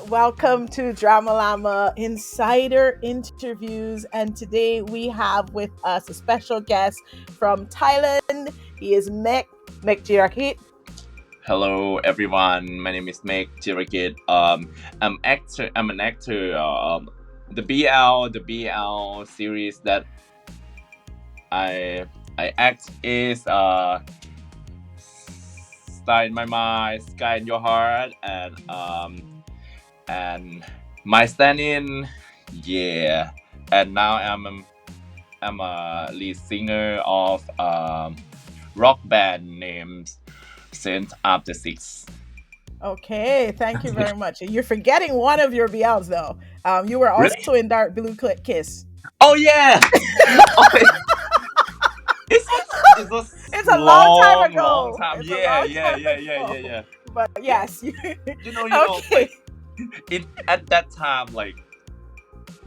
Welcome to Drama Llama Insider Interviews. And today we have with us a special guest from Thailand. He is Mek Jirakit. Hello, everyone. My name is Meg Jiragit. I'm an actor. The BL series that I I act is Star in My Mind, Sky in Your Heart, and My Stand-in. Yeah, and now I'm a lead singer of rock band named Saint After Six. Okay, thank you very much. You're forgetting one of your BLs though. You were Really? also in Dark Blue Kiss. Oh yeah. Oh, it's a It's a long time long ago. time. It's a Yeah, long yeah, time yeah, yeah, yeah, ago. yeah. But Yeah. yes, Like okay. in at that time, like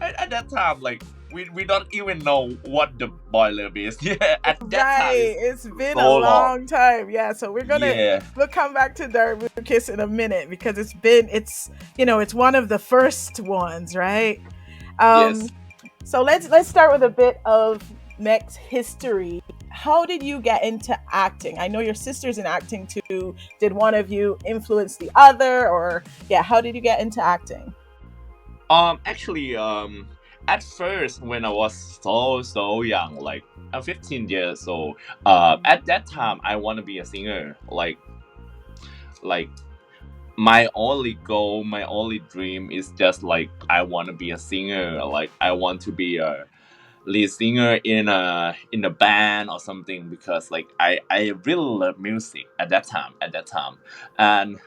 at that time, like we don't even know what the boiler is. Yeah, at that time Right. it's It's been a so long. long time. Yeah. So Yeah. we'll come back to Dark Blue Kiss in a minute because it's one of the first ones, right? Um, Yes. so let's start with a bit of Mek's history. How did you get into acting? I know your sister's in acting too. Did one of you influence the other, or yeah, how did you get into acting? Actually, at first when I was so young, like I'm 15 years old. At that time I want to be a singer. Like my only goal, my only dream is just like I want to be a singer. Like I want to be a lead singer in a band or something because like I really love music at that time. And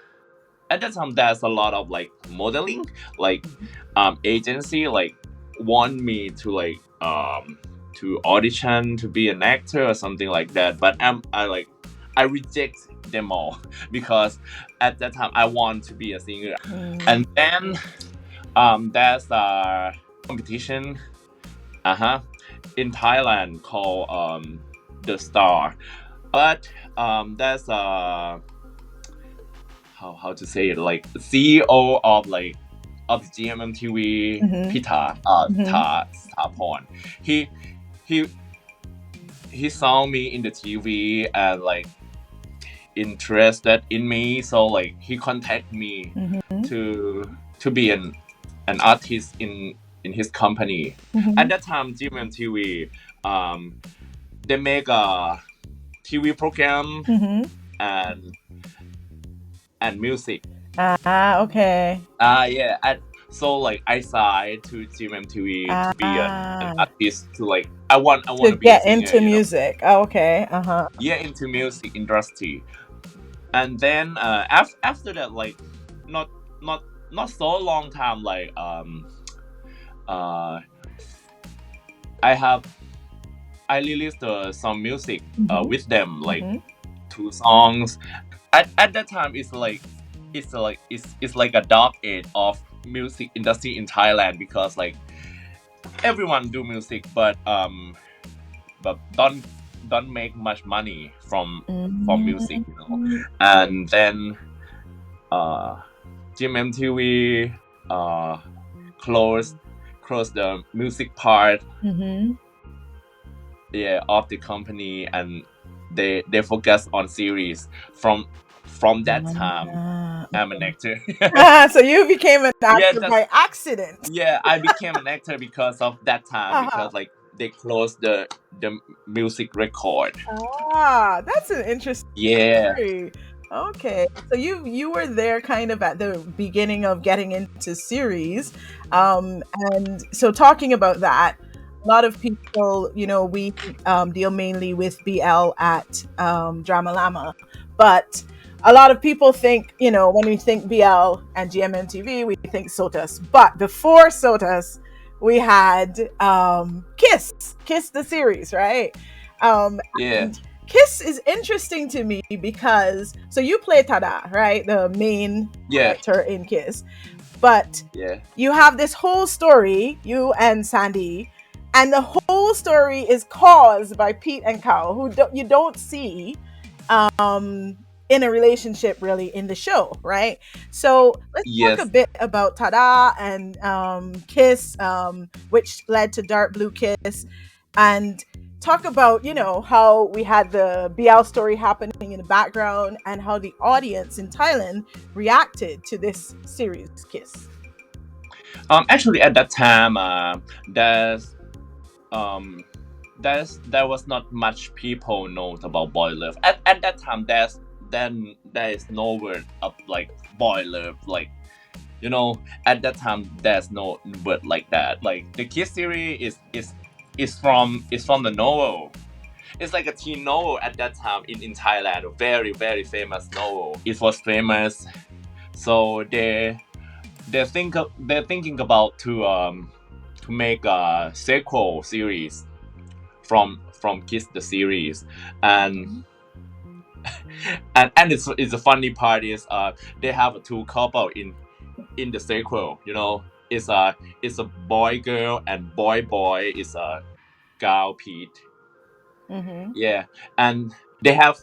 at that time there's a lot of like modeling, like agency like want me to audition to be an actor or something like that. But I reject them all because at that time I want to be a singer. Mm. And then there's a competition uh-huh in Thailand called The Star. But there's a how to say it, like CEO of of GMMTV, Mhm. Pita Mhm. Stapon. He he he saw me in the TV and like interested in me, so like he contacted me Mhm. to be an artist in his company. At Mhm. that time, GMMTV they make a TV program Mhm. and music. Okay. Yeah. So like I signed to GMMTV to be an Ah, artist. To like I want to to be a get singer. into music. Oh, okay. Uh-huh. Yeah, into music industry. And then after that, like not not not so long time, like uh I have I released some music Mhm. with them, like Mhm. 2 songs. At that time it's like a dark age of music industry in Thailand because like everyone do music, but don't make much money from music, you know. Mm. And then uh GMMTV uh closed closed the music part, Mhm. yeah, of the company, and they focus on series. From that time Ah, I'm an actor. so you became an Yeah, actor that's by accident. yeah, I became an actor because of that time, Uh-huh. because like they closed the music record. That's an interesting Yeah. story. Okay, so you were there kind of at the beginning of getting into series, and so talking about that, a lot of people, we deal mainly with BL at Drama Llama, but a lot of people think, when we think BL and GMMTV, we think Sotas, but before Sotas, we had Kiss the series, right? Yeah. And Kiss is interesting to me because so you play Tada, right? The main Yeah. character in Kiss. But Yeah. you have this whole story, you and Sandy, and the whole story is caused by Pete and Kao, who you don't see in a relationship really in the show, right? So let's talk a Yes. bit about Tada and Kiss, which led to Dark Blue Kiss, and talk about, you know, how we had the BL story happening in the background and how the audience in Thailand reacted to this series, Kiss. Actually, at that time, there's um, there was not much people know about boy love. At that time, there is no word of like boy love. Like, you know, at that time, there's no word like that. Like the Kiss series is from the novel. It's like a teen novel at that time in Thailand. A very very famous novel. It was famous, so they're thinking about to make a sequel series from Kiss the series, and it's the funny part is they have a two couple in the sequel. You know, it's a boy girl and boy is a gal Pete. Mm-hmm. Yeah, and they have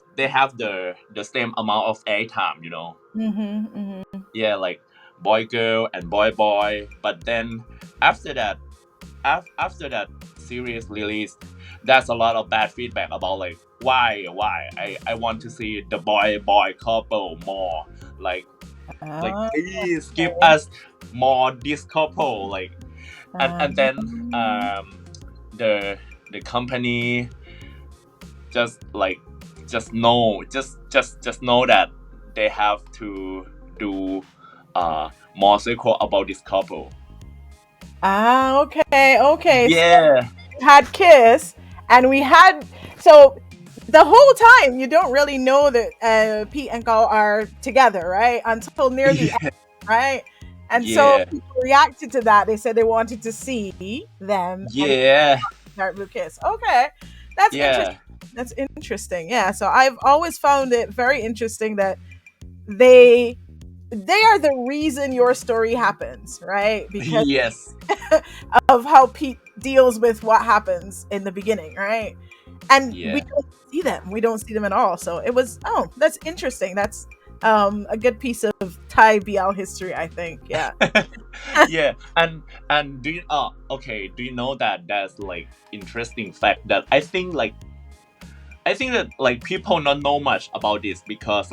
the same amount of airtime. You know, Mm-hmm. Mm-hmm. yeah, like boy girl and boy, but then after that after that series release, there's a lot of bad feedback about like I want to see the boy couple more, like Ah, please give okay. us more this couple, like, and then the the company just like just know that they have to do more sequel about this couple. Okay, okay. So Yeah. we had Kiss, and we had, so the whole time you don't really know that Pete and Gal are together, right? Until near the Yeah. end, right? And so Yeah. people reacted to that. They said they wanted to see them and Yeah. Dark Blue Kiss. Okay, that's interesting. Yeah. That's interesting. Yeah. So I've always found it very interesting that they they are the reason your story happens, right? Because Yes. of how Pete deals with what happens in the beginning, right? And we Yeah. don't see them. We don't see them at all. So it was, oh, that's interesting. That's a good piece of Thai BL history, I think. Yeah. Yeah. And do you okay, do you know that there's like interesting fact that I think that like people not know much about this because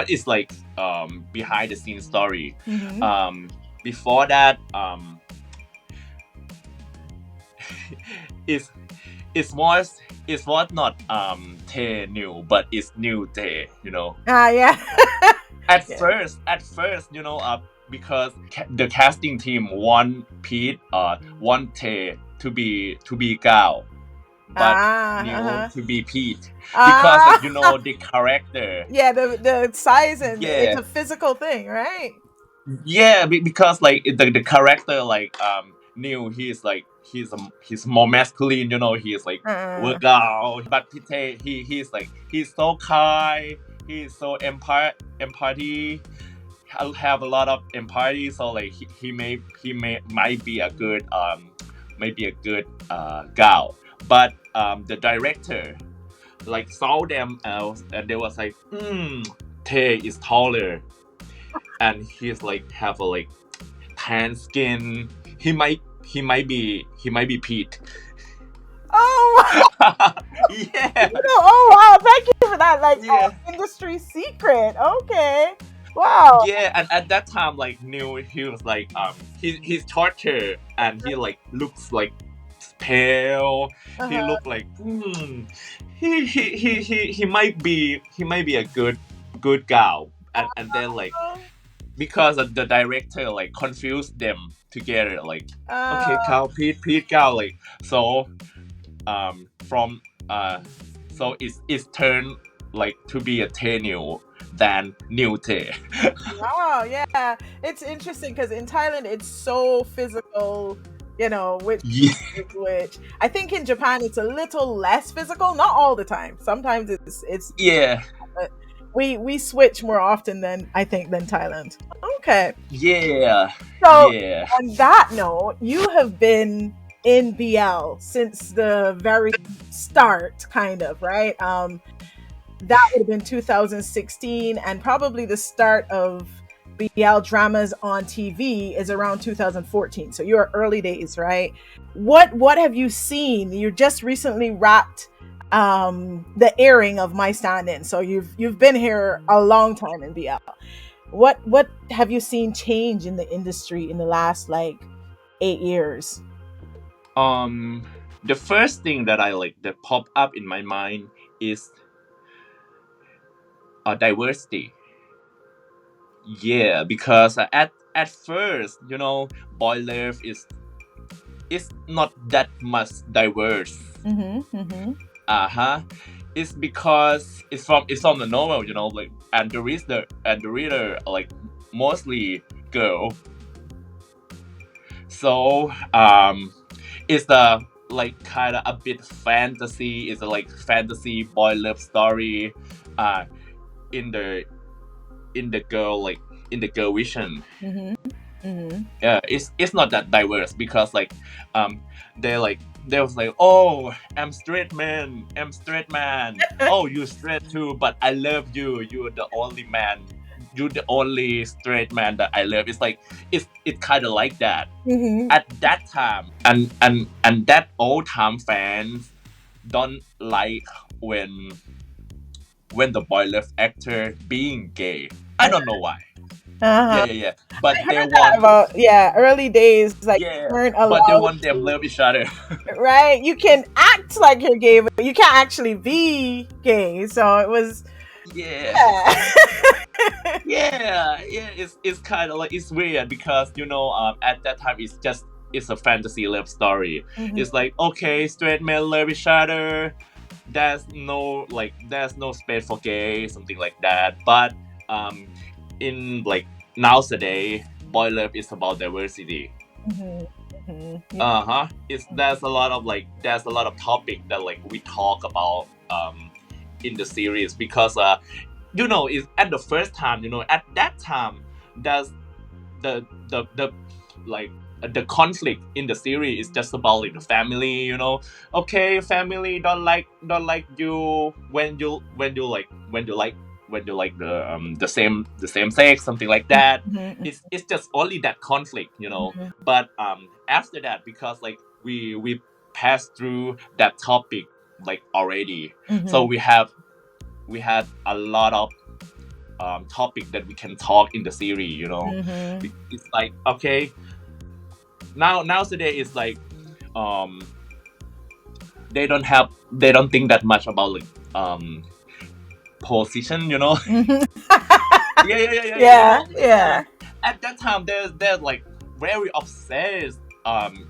it's like behind the scenes story. Hmm. Um Before that it's it was not Tae new, but it's new Tae, you know. Ah, yeah. Yeah. At first, you know, because the casting team want Pete, want Tae to be Gao, but Ah, New uh-huh. to be Pete because Ah, you know the character. yeah. The size, and it's Yeah, a physical thing, right? yeah, because like the character like New, he's more masculine, you know, he's like Uh, work out, but Pete he's like he's so kind, he's so empathy, have a lot of empathy, so like he may might be a good gal, but the director like saw them else and they was like Tae is taller and he's like have a like tan skin, he might be Pete. oh, Yeah. oh wow! Thank you for that. Like, Yeah. industry secret. Okay. Wow. Yeah, and at that time, like, knew he was like, he's tortured, and he like looks like pale. He Uh-huh. looked like, he might be a good gal, and then like because of the director like confused them together, like, okay, Uh, gal, Pete, gal, like, so from so it's turned like to be a Tenue than New Te. wow. Yeah. It's interesting because in Thailand it's so physical. You know, which Yeah. is which. I think in Japan it's a little less physical. Not all the time. Sometimes it's Yeah. but we switch more often than I think than Thailand. Okay. Yeah. So Yeah. on that note, you have been in BL since the very start, kind of, right? That would have been 2016, and probably the start of BL dramas on TV is around 2014. So you're early days, right? What have you seen? You just recently wrapped the airing of My Stand In, so you've been here a long time in BL. What have you seen change in the industry in the last like 8 years? Um, the first thing that I like that pop up in my mind is diversity. Yeah, because at first, boy love is not that much diverse. Mm-hmm. Mm-hmm. Uh-huh. It's because it's from the novel, like, and the reader like mostly girl. So it's the like kind of a bit fantasy. It's a like fantasy boy love story, uh, in the girl, like in the girl vision. Mm-hmm. Mm-hmm. Yeah, it's not that diverse because like um they was like, oh, I'm straight man, oh, you straight too, but I love you, you're the only man, you're the only straight man that I love. It's like it's kind of like that Mm-hmm. at that time, and that old time fans don't like when the boy love actor being gay. I don't know why. Yeah, Uh-huh. yeah, yeah. But I they heard that want, about, yeah, early days, like yeah, you weren't but they allowed want them to, love each other. right? You can act like you're gay, but you can't actually be gay. So it was, Yeah, yeah. yeah. It's kind of like it's weird because at that time it's a fantasy love story. Mhm. It's like, okay, straight men love each other. There's no space for gay, something like that. But um, in like nowadays, boy love is about diversity. Mhm. Mhm. Yeah. Uh-huh. It's there's a lot of topic that like we talk about in the series because is at the first time, at that time there's the like the conflict in the series is just about like the family, okay, family don't like you when you like the same sex, something like that. Mhm. It's just only that conflict, Mhm. but after that, because like we passed through that topic like already, so Mhm. we had a lot of topic that we can talk in the series. Mhm. It's like, okay, now today is like um they don't think that much about like position. Mhm. Yeah, yeah, yeah, yeah, yeah, Yeah. yeah, yeah. Yeah. At that time, they're like very obsessed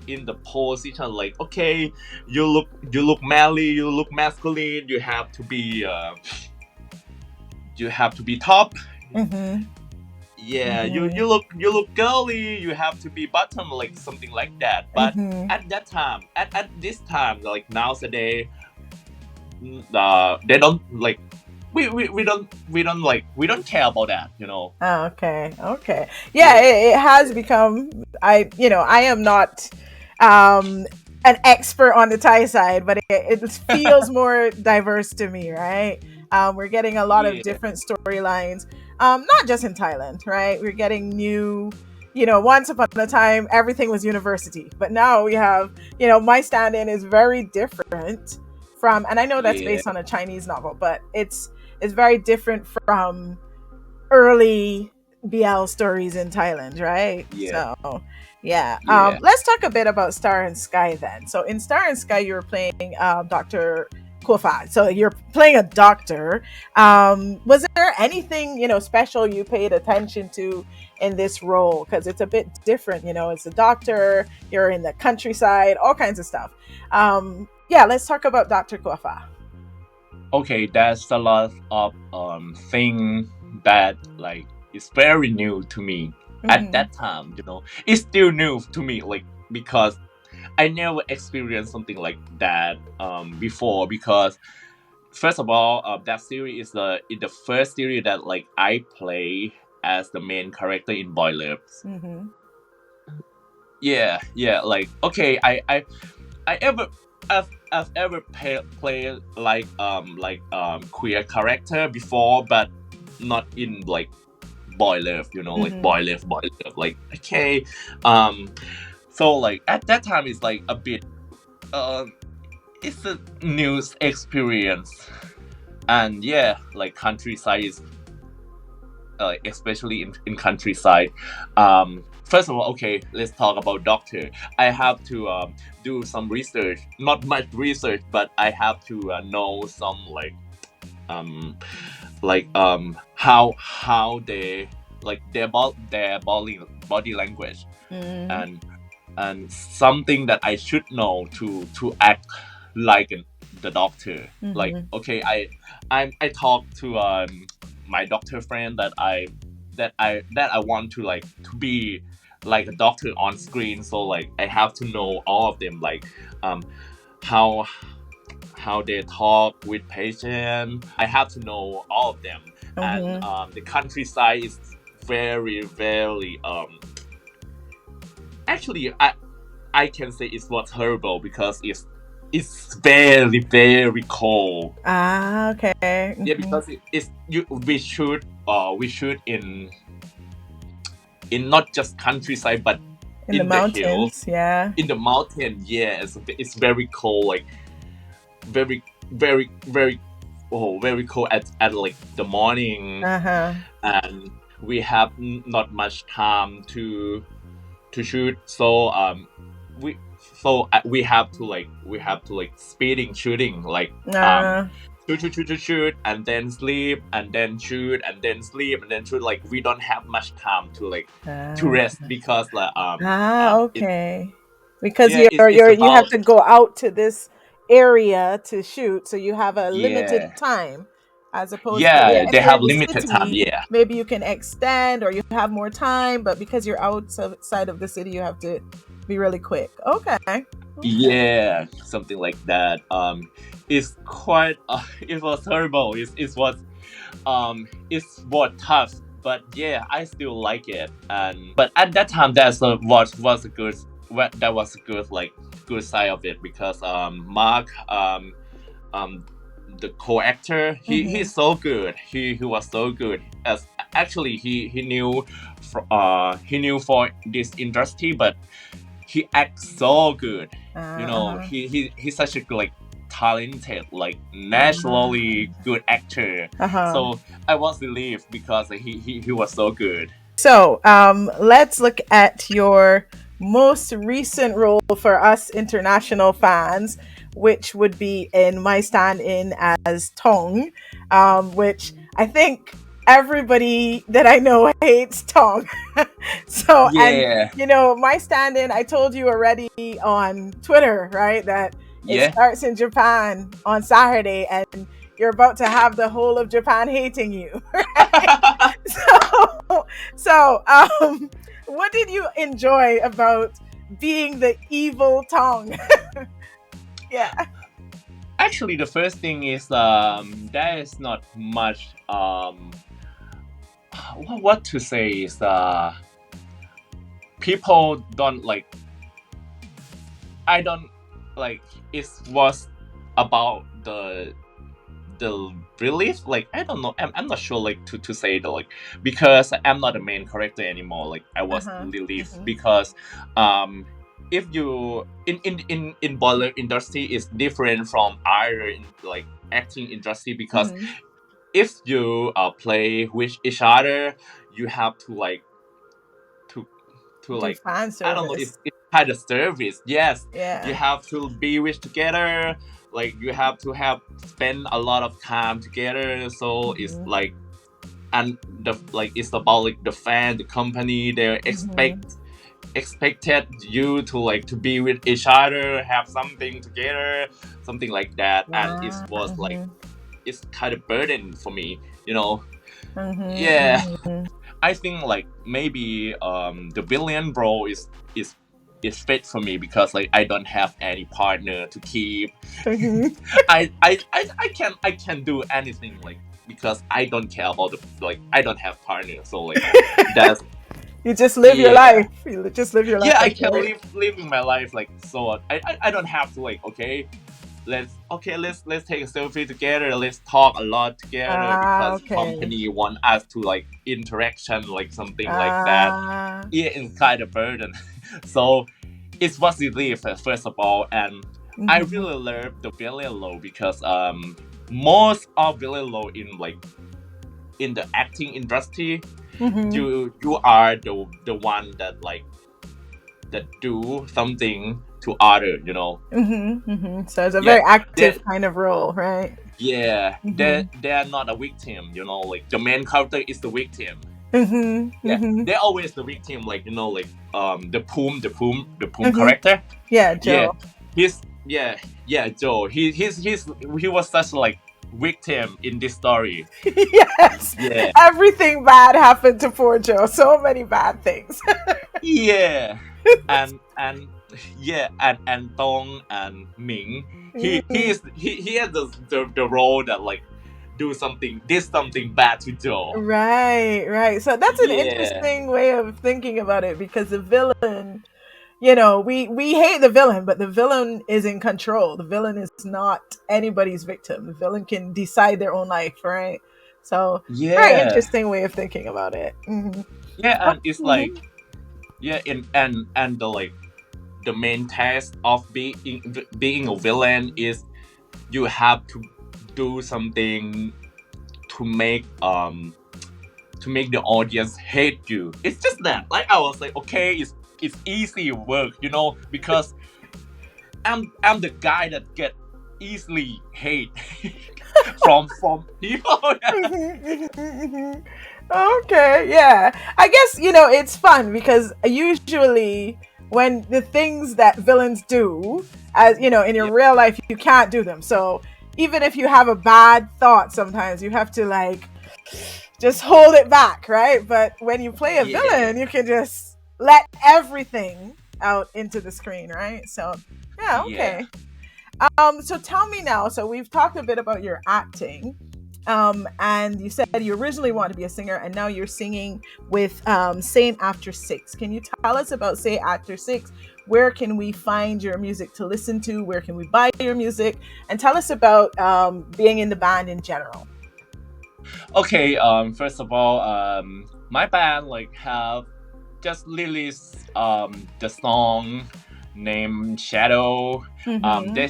in the position. Like, okay, you look manly, you look masculine. You have to be top. Mhm. Yeah, you Mhm. you look you look girly. You have to be bottom, like something like that. But Mhm. at that time, at this time, like nowadays, they don't like. We don't care about that. Oh, okay. Okay. Yeah, Yeah. it has Yeah. become, I am not um an expert on the Thai side, but it feels more diverse to me, right? We're getting a lot of Yeah. different storylines. Not just in Thailand, right? We're getting new, once upon a time everything was university, but now we have, My Stand In is very different from, and I know that's Yeah. based on a Chinese novel, but it's very different from early BL stories in Thailand, right? Yeah. So, yeah. Yeah. Let's talk a bit about Star and Sky then. So, in Star and Sky, you were playing Dr. Kufa. So, you're playing a doctor. Was there anything, special you paid attention to in this role? Because it's a bit different, it's a doctor, you're in the countryside, all kinds of stuff. Yeah, let's talk about Dr. Kufa. Okay, that's a lot of thing that like is very new to me at Mm-hmm. that time. It's still new to me, like, because I never experienced something like that before. Because first of all, that series is the first series that like I play as the main character in Boy Loves. Mm-hmm. yeah. Like okay, I ever I've ever played like queer character before, but not in like boy love, like Mm-hmm. boy love. Like okay, um, so like at that time it's like a bit um, it's a new experience, and yeah, like countryside is especially in countryside. First of all, okay, let's talk about doctor. I have to do some research, not much research, but I have to know some um how they like their body language, Mm-hmm. and something that I should know to act like the doctor. Like Mm-hmm. okay, I talk to my doctor friend that I want to like to be like a doctor on screen. So like I have to know all of them, like um how they talk with patient. I have to know all of them, and Mm-hmm. the countryside is very actually I can say it was horrible because it's very cold. Ah, okay. Yeah, Mm-hmm. because it's you we shoot in not just countryside but In the in the hill, mountains, yeah. in the mountain. Yeah, it's very cold, like very very cold at like the morning, Uh-huh. and we have not much time to shoot. So we we have to like speeding shooting, like Uh, shoot and then sleep and then shoot and then sleep and then shoot. Like we don't have much time to like to uh, rest because like it okay. Because yeah it's you have about to go out to this area to shoot, so you have a limited yeah time, as opposed to, yeah, yeah if they you're have in the limited time, city, yeah. maybe you can extend or you have more time, but because you're outside of the city, you have to be really quick. Okay. Okay. Yeah, something like that. It's quite. It was horrible. It was tough, but yeah, I still like it. And but at that time, was a good. That was a good like good side of it because Mark um the co-actor Mm-hmm. he's so good. He was so good as actually he knew for this industry, but he acts so good. Uh-huh. He's such a like talented, like Uh-huh. naturally good actor. Uh-huh. So I was relieved because he was so good. So, let's look at your most recent role for us international fans, which would be in My Stand In as Tong, which I think everybody that I know hates Tong. So, and Yeah, My Stand In, I told you already on Twitter, right, that it yeah. starts in Japan on Saturday, and you're about to have the whole of Japan hating you. So, so, what did you enjoy about being the evil tongue? Yeah. Actually, the first thing is there is not much what to say is people don't like I don't like it was about the relief. Like I don't know, I'm not sure like to say the like because I'm not the main character anymore. Like I Uh was huh. relieved Mhm. because um if you in boiler industry is different from other like acting industry because Mhm. if you play with each other, you have to to Do like fan I don't know, service. it's kind of service. Yes, you Yeah. have to be with together. Like you have to have spend a lot of time together. So it's Mhm. like and the like it's about like the fan, the company. They Mhm. expected you to like to be with each other, have something together, something like that. And it Wow. was like Mhm. it's kind of burden for me, you know. Yeah, Mhm. Mhm. I think like maybe the villain role is fit for me because like I don't have any partner to keep. Mhm. I can do anything like because I don't care about the like I don't have partner, so like that's You just live your Yeah. life. You just live your life, Yeah, I can right? living my life like so. I don't have to like okay. Let's take a selfie together. Let's talk a lot together Ah, because okay. company want us to like interaction like something like that. Ah, Yeah, it's kind of burden. So it's what it is first of all, and I mm-hmm, really love the Billy Low because most of Billy Low in like in the acting industry, mm-hmm, you are the one that like that do something to other, you know. mm-hmm, mm-hmm. So it's a Yeah, very active that kind of role, right? yeah, Mm-hmm, they are not a victim, you know. Like the main character is the victim. mm-hmm, Yeah, mm-hmm, they're always the victim. Like you know, like the Poom mm-hmm. character. Yeah, Yeah, Joe. he's yeah Joe. He was such like victim in this story. Yes, Yeah, everything bad happened to poor Joe. So many bad things. yeah, and yeah, and Dong and Ming. He has the role that like did something bad to Joe. Right, right. So that's an Yeah, interesting way of thinking about it because the villain, you know, we hate the villain, but the villain is in control. The villain is not anybody's victim. The villain can decide their own life, right? So very yeah, interesting way of thinking about it. Hmm. yeah, and it's Hmm. like yeah, and the like the main task of being a villain is you have to do something to make the audience hate you. It's just that. Like I was like, okay, it's easy work, you know, because I'm the guy that get easily hate from people. Okay, yeah. I guess, you know, it's fun because usually when the things that villains do, as you know, in your Yeah, real life, you can't do them. So even if you have a bad thought, sometimes you have to like just hold it back, right? But when you play a yeah, villain, you can just let everything out into the screen, right? So yeah, yeah. okay. So tell me now. So we've talked a bit about your acting, and you said you originally wanted to be a singer, and now you're singing with Saint After Six. Can you tell us about Saint After Six? Where can we find your music to listen to? Where can we buy your music? And tell us about being in the band in general. Okay, first of all, my band like have just released the song named Shadow. Mm-hmm.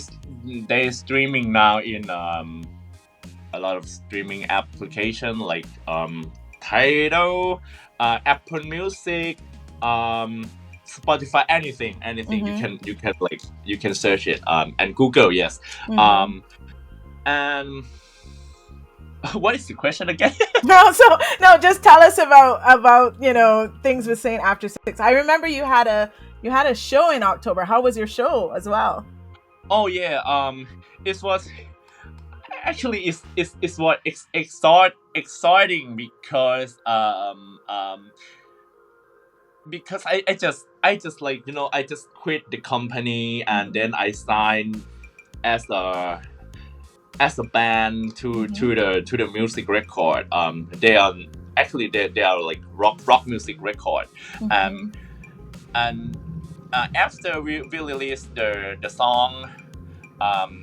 They streaming now in a lot of streaming application like Tidal, Apple Music, Spotify, anything Mm-hmm. you can like you can search it and Google, yes. Mm-hmm. um and what is the question again? No, so no, just tell us about you know things with Saint After Six. I remember you had a show in October. How was your show as well? Oh yeah, it was actually it's what exciting because I just like you know I just quit the company and Mm-hmm. then I signed as a band Mm-hmm. to the music record. They are actually they are like rock music record. Um, Mm-hmm. and after we released the song,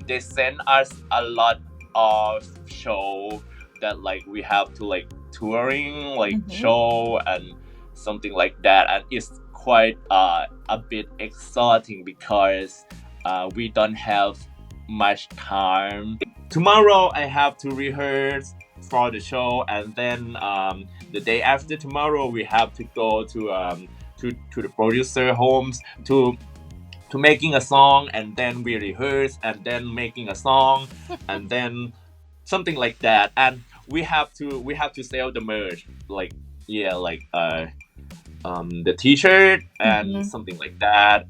they sent us a lot of show that like we have to like touring like Mm-hmm. show and something like that, and it's quite a bit exciting because we don't have much time. Tomorrow I have to rehearse for the show, and then the day after tomorrow we have to go to the producer homes to making a song, and then we rehearse and then making a song and then something like that, and we have to sell the merch like yeah like the t-shirt and Mm-hmm. something like that,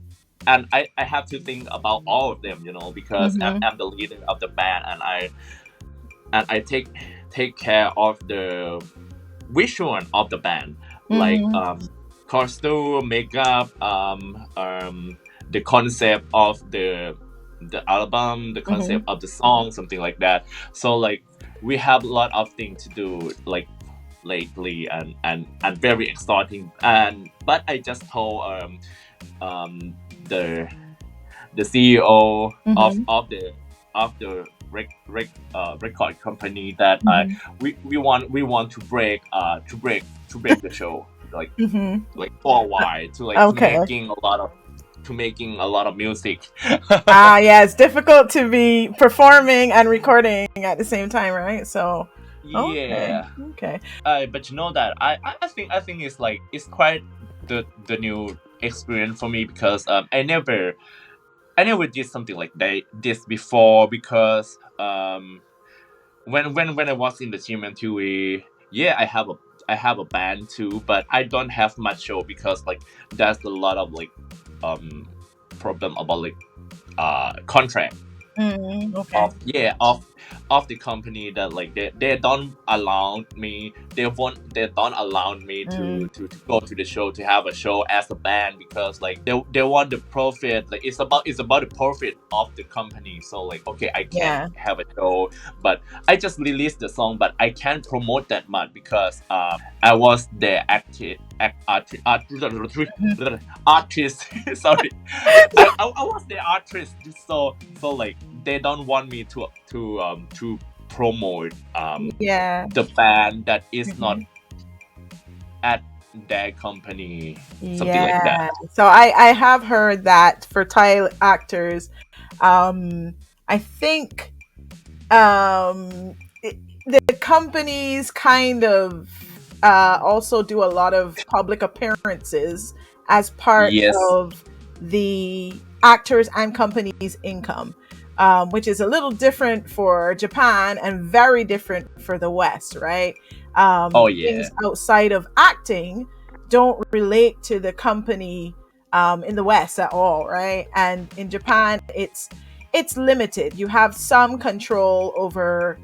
and I have to think about all of them, you know, because Mm-hmm. I'm the leader of the band, and I take care of the visual of the band, like Mm-hmm. costume, makeup, the concept of the album, the Mm-hmm. concept of the song, something like that. So like we have a lot of things to do, like lately, and very exciting. And but I just told um the CEO Mm-hmm. of the record company that Mm-hmm. we want to break the show, Mm-hmm. like for a while, Okay. to making a lot of music. Ah, yeah, it's difficult to be performing and recording at the same time, right? So, okay, Yeah. okay. But you know that I think it's like it's quite the new experience for me, because I never did something like this before, because when I was in the team and TV, yeah, I have a band too, but I don't have much show, because like there's a lot of like um problem about like contract Okay. of of the company, that like they don't allow me, they don't allow me Mm, to go to the show, to have a show as a band, because like they want the profit, like it's about the profit of the company. So like, okay, I can yeah. have a show, but I just released the song, but I can't promote that much, because I was the artist. Sorry, I was the artist, so like they don't want me to promote Yeah. the band that is not Mhm. at their company, something like Yeah. that. So I have heard that for Thai actors, um, I think it, the companies kind of also do a lot of public appearances as part Yes. of the actors and companies' income, which is a little different for Japan and very different for the West, right? Oh Things yeah. outside of acting don't relate to the company in the West at all, right? And in Japan, it's limited. You have some control over,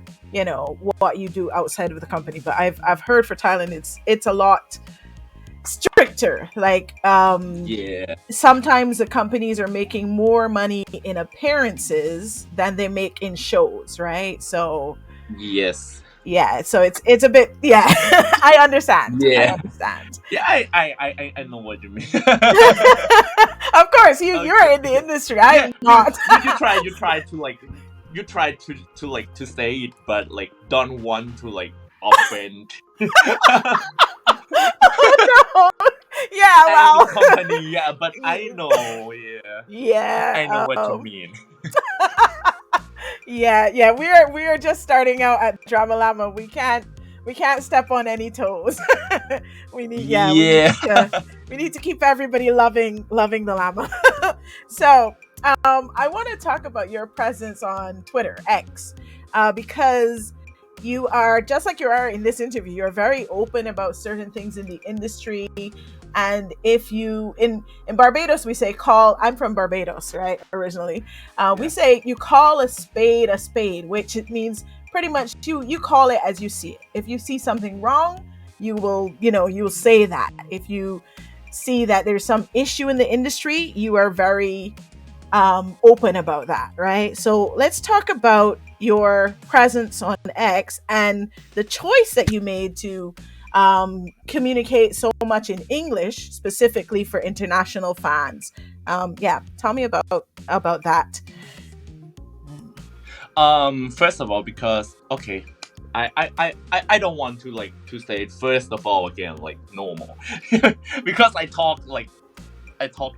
what you do outside of the company. But I've heard for Thailand, it's a lot stricter. Like Yeah. sometimes the companies are making more money in appearances than they make in shows, right? So Yes. yeah, so it's a bit, yeah. I understand. I Yeah. understand. Yeah. I know what you mean. Of course, you're Okay. in the industry. I Yeah. am not. You try to like you try to like to say it, but like don't want to like offend Oh no. Yeah, any well. company. Yeah, but I know. Yeah, I know Yeah. what you mean. Yeah. We are just starting out at Drama Llama. We can't step on any toes. We need Yeah. to we need to keep everybody loving the llama. So I want to talk about your presence on Twitter X, because you are just like you are in this interview. You're very open about certain things in the industry, and if you in Barbados we say call. I'm from Barbados, right? Originally, we Yeah. say you call a spade, which it means pretty much you call it as you see it. If you see something wrong, you'll say that. If you see that there's some issue in the industry, you are very open about that, right? So let's talk about your presence on X and the choice that you made to communicate so much in English, specifically for international fans. Yeah, tell me about that. First of all, because okay, I don't want to like to say it first of all again like normal, because I talk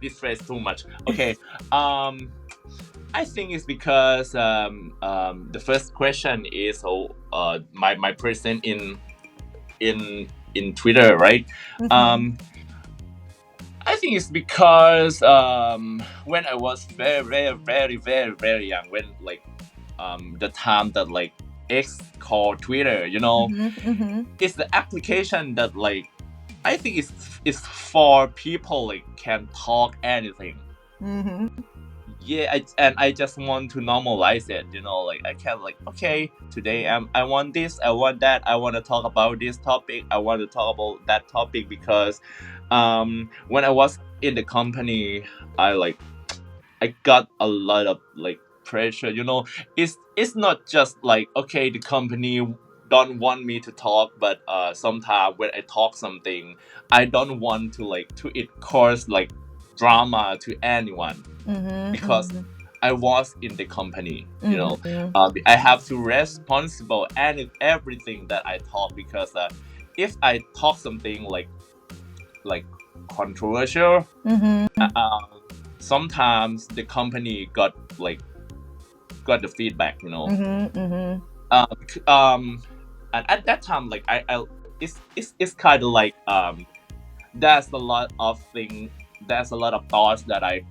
this phrase too much. Okay. I think it's because the first question is my person in Twitter, right? Mm-hmm. Um, I think it's because when I was very young, when like the time that like X called Twitter, Mm-hmm. Mm-hmm. it's the application that like I think it's for people like can talk anything. Mm-hmm. Yeah, and I just want to normalize it, like I can like, okay, today I want this, I want that, I want to talk about this topic, I want to talk about that topic, because when I was in the company, I got a lot of like pressure. It's not just like, okay, the company don't want me to talk, but sometimes when I talk something, I don't want to like to it cause like drama to anyone Mm-hmm. because I was in the company, you know. Mm-hmm. I have to responsible and everything that I talk because if I talk something like controversial, Mm-hmm. sometimes the company got the feedback, you know. Mm-hmm. Mm-hmm. And at that time, like I it's kind of like there's a lot of thing, there's a lot of thoughts that I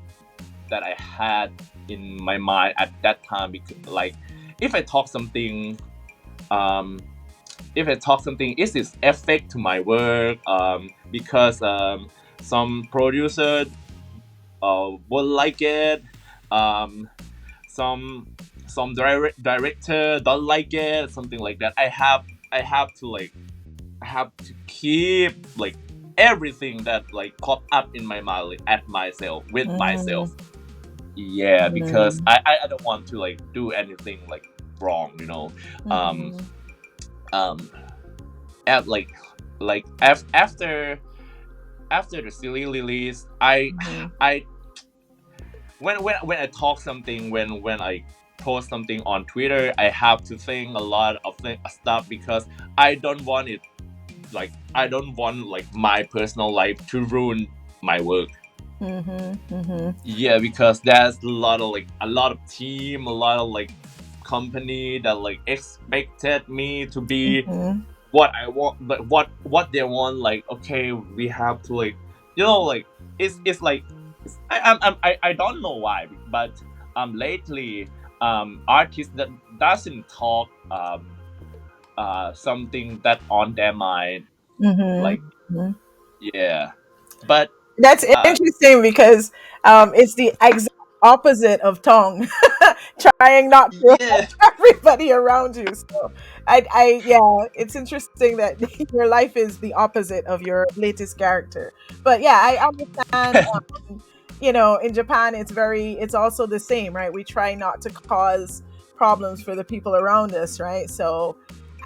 had in my mind at that time because like if I talk something um if I talk something is this effect to my work because some producer will like it um some director don't like it something like that I have to like I have to keep like everything that like pop up in my mind like, at myself with myself. Yeah, because Mm-hmm. I don't want to like do anything like wrong, you know. Um Mm-hmm. um at after the silly release, Mm-hmm. I when I talk something when I post something on Twitter, I have to think a lot of stuff because I don't want it like I don't want like my personal life to ruin my work. Mm-hmm. Mm-hmm. Yeah, because there's a lot of team, a lot of like company that like expected me to be Mm-hmm. what I want, but what they want. Like, okay, we have to like, you know, like it's like I don't know why, but lately artists that doesn't talk something that on their mind, like Mm-hmm. yeah, but That's uh interesting because it's the exact opposite of tongue, trying not to yeah. affect everybody around you. So, yeah, it's interesting that your life is the opposite of your latest character. But yeah, I understand. In Japan, it's also the same, right? We try not to cause problems for the people around us, right? So,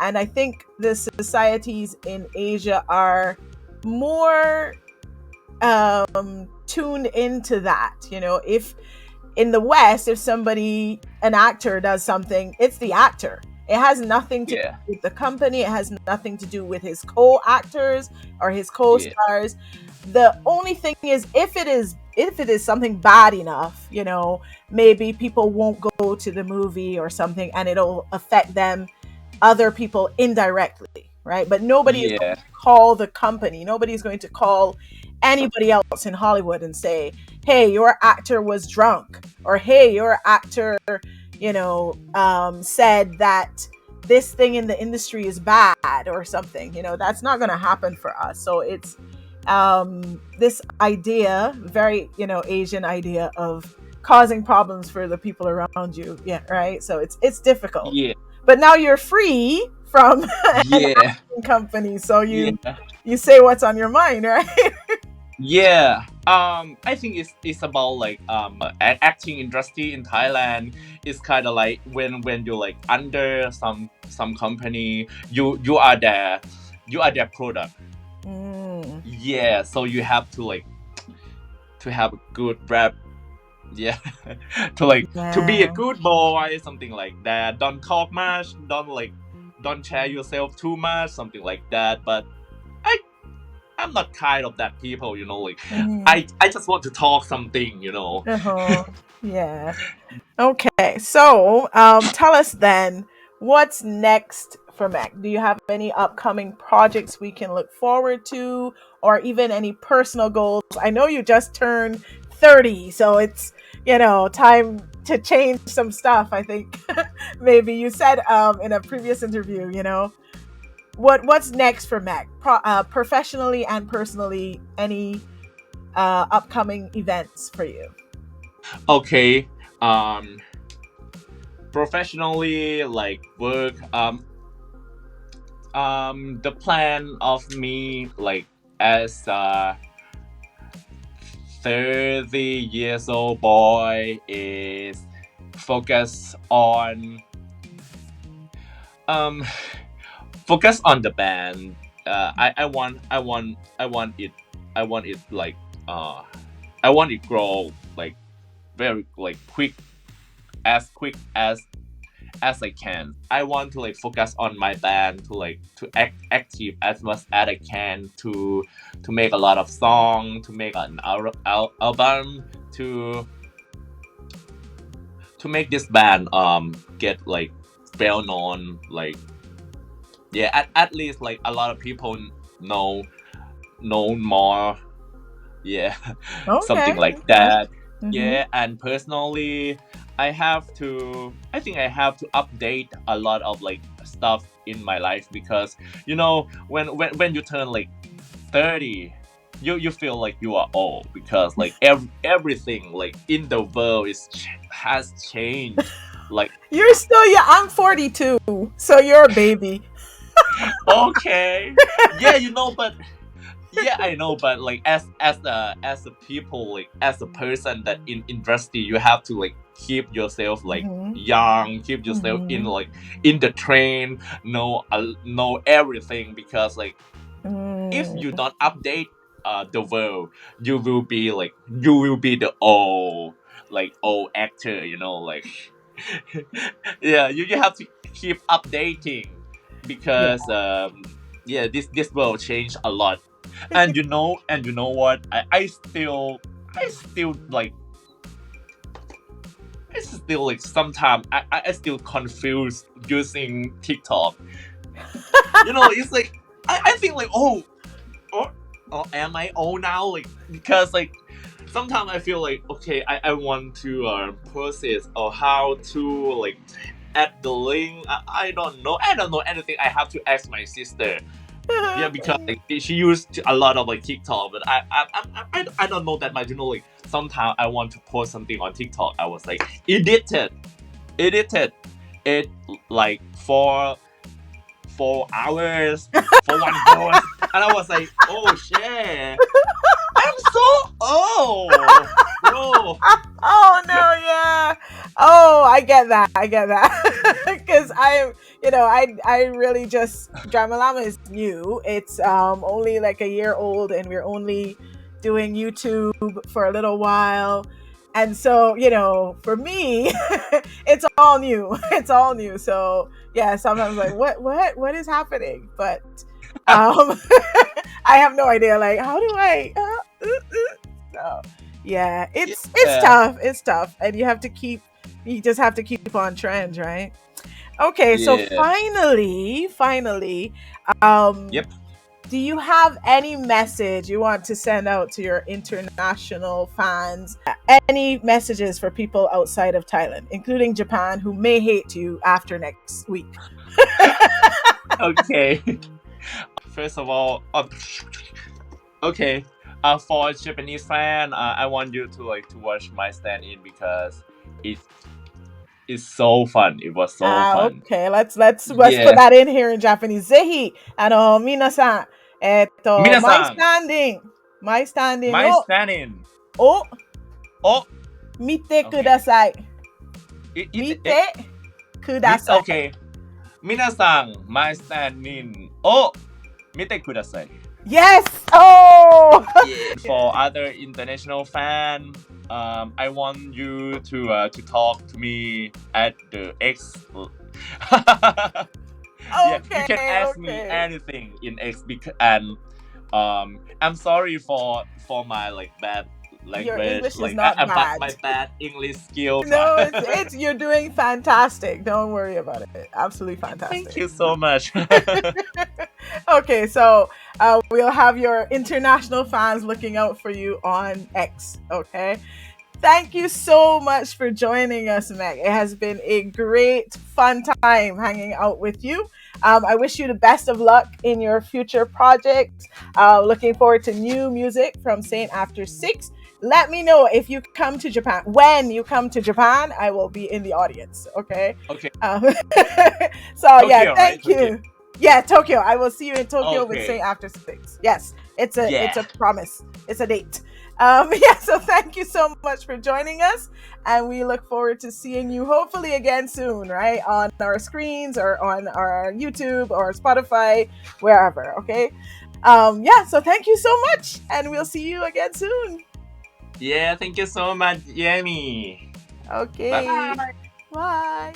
and I think the societies in Asia are more tuned into that. If in the West, if an actor does something, it's the actor. It has nothing to do Yeah, with the company. It has nothing to do with his co-actors or his yeah, co-stars. The only thing is, if it is something bad enough, maybe people won't go to the movie or something, and it'll affect them, other people indirectly, right? But nobody is going yeah, to call the company. Nobody's going to call anybody else in Hollywood and say, "Hey, your actor was drunk," or "Hey, your actor, said that this thing in the industry is bad," or something. That's not going to happen for us. So it's this idea, very Asian idea of causing problems for the people around you. Yeah, right. So it's difficult. yeah, But now you're free from an yeah, acting company, so you yeah. you say what's on your mind, right? Yeah, I think it's about like acting industry in Thailand. It's kind of like when you're like under some company, you are their product. Mm, Yeah, so you have to like to have a good rep. Yeah, to be a yeah. good boy, something like that. Don't talk much. Don't share yourself too much, something like that. But I I'm not kind of that people, you know. Like Mhm. I just want to talk something, you know. Uh-huh. Yeah. Okay. So, tell us then, what's next for Mac? Do you have any upcoming projects we can look forward to, or even any personal goals? I know you just turned 30, so it's, time to change some stuff, I think. Maybe you said in a previous interview, what's next for Mac? Professionally and personally, any upcoming events for you? Okay. Um, professionally, like work. The plan of me, like as a 30 years old boy, is focus on um focus on the band. I want it like uh I want it grow like very like quick as I can. I want to like focus on my band to like to act active as much as I can to make a lot of song, to make an album, to to make this band get like well known, like yeah, at least like a lot of people know more, yeah. Something Okay. like Okay. that. Mm-hmm. Yeah, and personally I think I have to update a lot of like stuff in my life, because when you turn like 30, you feel like you are old, because like everything like in the world has changed, like You're still, yeah, I'm 42, so you're a baby. okay, yeah, but yeah, I know, but like as a people, like as a person that in industry, you have to like keep yourself like Mm-hmm. young, keep yourself in Mm-hmm. like in the train, know everything, because like if you Mm. don't update the world, you will be the old actor, like yeah, you have to keep updating, Yeah. because yeah, this world changed a lot. And you know what, I still like sometimes I still confused using TikTok. It's like I think like, or, or am I old now, like, because like sometimes I feel like, okay, I want to process or how to like add the link. I don't know anything. I have to ask my sister. Yeah, because like she used a lot of like TikTok, but I don't know that much. Like sometimes I want to post something on TikTok. I was like edited it like for 4 hours for one post, and I was like, oh shit, I'm so old, bro. Oh no, yeah. Oh, I get that. I get that. Because I really just Drama Llama is new. It's only like a year old, and we're only doing YouTube for a little while. And so, for me, it's all new. It's all new. So yeah, sometimes like what is happening? But um I have no idea. Like, how do I so yeah, it's Yeah, tough. It's tough. And you just have to keep on trend, right? Okay, so yeah. finally, um, Yep. do you have any message you want to send out to your international fans? Any messages for people outside of Thailand, including Japan, who may hate you after next week? Okay. First of all, okay. For Japanese fan, I want you to like to watch my stand-in, because it is so fun. It was so fun. Okay. Let's put Yeah. that in here in Japanese. Zehi, minasan, Minasan, my standing, my stand-in. o, Oh, mite okay. kudasai. It Mite kudasai. okay. Minasan, my stand-in. Oh, mite kudasai. Yes. Oh. Yeah. For other international fan, I want you to talk to me at the X. Yeah, you can Okay. ask me Okay. anything in X, because and I'm sorry for my like bad Your language, English is like not but bad. my bad English skill. No, it's you're doing fantastic. Don't worry about it. Absolutely Thank fantastic. you so much. Okay, so we'll have your international fans looking out for you on X. Okay. Thank you so much for joining us, Meg. It has been a great, fun time hanging out with you. I wish you the best of luck in your future projects. Looking forward to new music from Saint After Six. Let me know if you come to Japan. When you come to Japan, I will be in the audience. Okay. Okay, Um, so yeah, Tokyo, right? thank Tokyo. you. Yeah, Tokyo. I will see you in Tokyo with Okay. Saint After Six. Yes, it's a Yeah. promise. It's a date. Yeah, so thank you so much for joining us, and we look forward to seeing you hopefully again soon, right? On our screens or on our YouTube or Spotify, wherever, okay? Yeah, so thank you so much, and we'll see you again soon. Yeah, thank you so much, Jamie. Bye Okay, bye. bye.